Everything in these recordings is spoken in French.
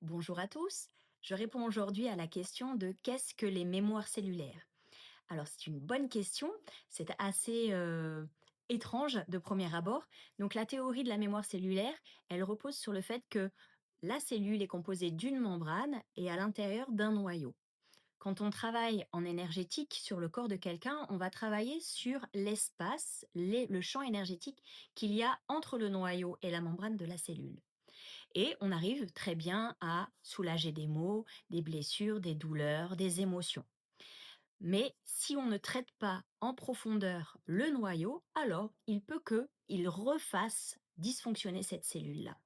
Bonjour à tous. Je réponds aujourd'hui à la question de qu'est-ce que les mémoires cellulaires? Alors c'est une bonne question, c'est assez étrange de premier abord. Donc la théorie de la mémoire cellulaire, elle repose sur le fait que la cellule est composée d'une membrane et à l'intérieur d'un noyau. Quand on travaille en énergétique sur le corps de quelqu'un, on va travailler sur l'espace, le champ énergétique qu'il y a entre le noyau et la membrane de la cellule. Et on arrive très bien à soulager des maux, des blessures, des douleurs, des émotions. Mais si on ne traite pas en profondeur le noyau, alors il peut qu'il refasse dysfonctionner cette cellule-là.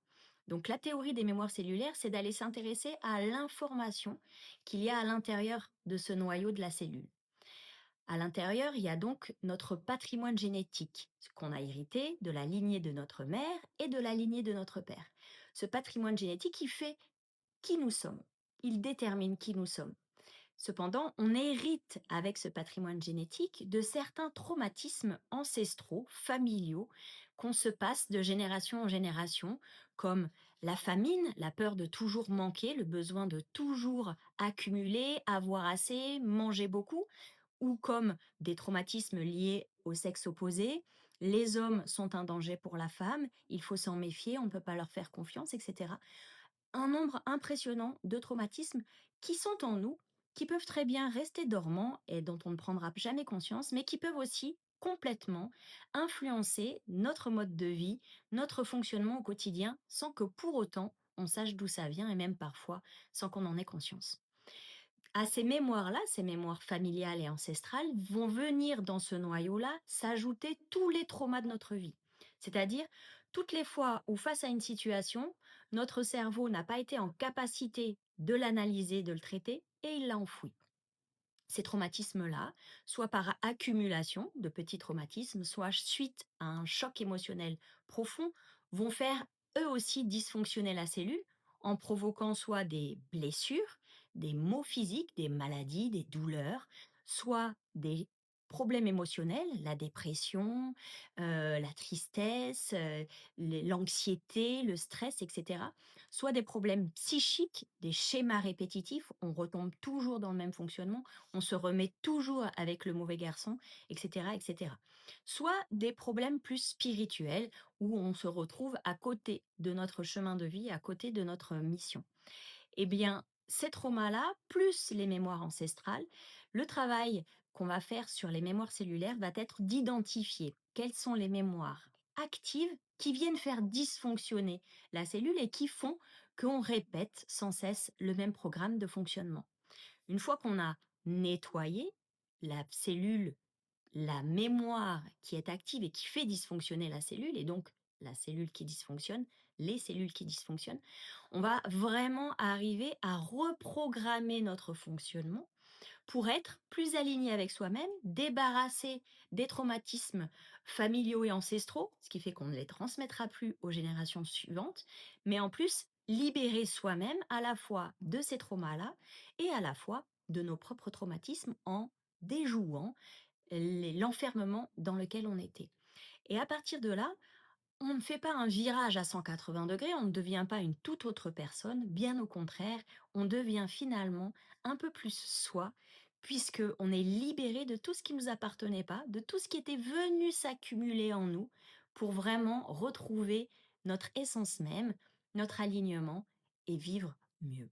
Donc la théorie des mémoires cellulaires, c'est d'aller s'intéresser à l'information qu'il y a à l'intérieur de ce noyau de la cellule. À l'intérieur, il y a donc notre patrimoine génétique, ce qu'on a hérité de la lignée de notre mère et de la lignée de notre père. Ce patrimoine génétique, il fait qui nous sommes. Il détermine qui nous sommes. Cependant, on hérite avec ce patrimoine génétique de certains traumatismes ancestraux, familiaux, qu'on se passe de génération en génération, comme la famine, la peur de toujours manquer, le besoin de toujours accumuler, avoir assez, manger beaucoup, ou comme des traumatismes liés au sexe opposé. Les hommes sont un danger pour la femme, il faut s'en méfier, on ne peut pas leur faire confiance, etc. Un nombre impressionnant de traumatismes qui sont en nous, qui peuvent très bien rester dormants et dont on ne prendra jamais conscience, mais qui peuvent aussi complètement influencer notre mode de vie, notre fonctionnement au quotidien, sans que pour autant on sache d'où ça vient et même parfois sans qu'on en ait conscience. À ces mémoires-là, ces mémoires familiales et ancestrales, vont venir dans ce noyau-là s'ajouter tous les traumas de notre vie. C'est-à-dire toutes les fois où face à une situation, notre cerveau n'a pas été en capacité de l'analyser, de le traiter, et il l'a enfoui. Ces traumatismes-là, soit par accumulation de petits traumatismes, soit suite à un choc émotionnel profond, vont faire eux aussi dysfonctionner la cellule en provoquant soit des blessures, des maux physiques, des maladies, des douleurs, soit des problèmes émotionnels, la dépression, la tristesse, l'anxiété, le stress, etc. Soit des problèmes psychiques, des schémas répétitifs, on retombe toujours dans le même fonctionnement, on se remet toujours avec le mauvais garçon, etc., etc. Soit des problèmes plus spirituels où on se retrouve à côté de notre chemin de vie, à côté de notre mission. Eh bien, ces traumas-là, plus les mémoires ancestrales, le travail qu'on va faire sur les mémoires cellulaires va être d'identifier quelles sont les mémoires actives qui viennent faire dysfonctionner la cellule et qui font qu'on répète sans cesse le même programme de fonctionnement. Une fois qu'on a nettoyé la cellule, la mémoire qui est active et qui fait dysfonctionner la cellule, et donc la cellule qui dysfonctionne, les cellules qui dysfonctionnent, on va vraiment arriver à reprogrammer notre fonctionnement pour être plus aligné avec soi-même, débarrasser des traumatismes familiaux et ancestraux, ce qui fait qu'on ne les transmettra plus aux générations suivantes, mais en plus libérer soi-même à la fois de ces traumas-là et à la fois de nos propres traumatismes en déjouant l'enfermement dans lequel on était. Et à partir de là, on ne fait pas un virage à 180 degrés, on ne devient pas une toute autre personne, bien au contraire, on devient finalement un peu plus soi, puisque on est libéré de tout ce qui ne nous appartenait pas, de tout ce qui était venu s'accumuler en nous, pour vraiment retrouver notre essence même, notre alignement et vivre mieux.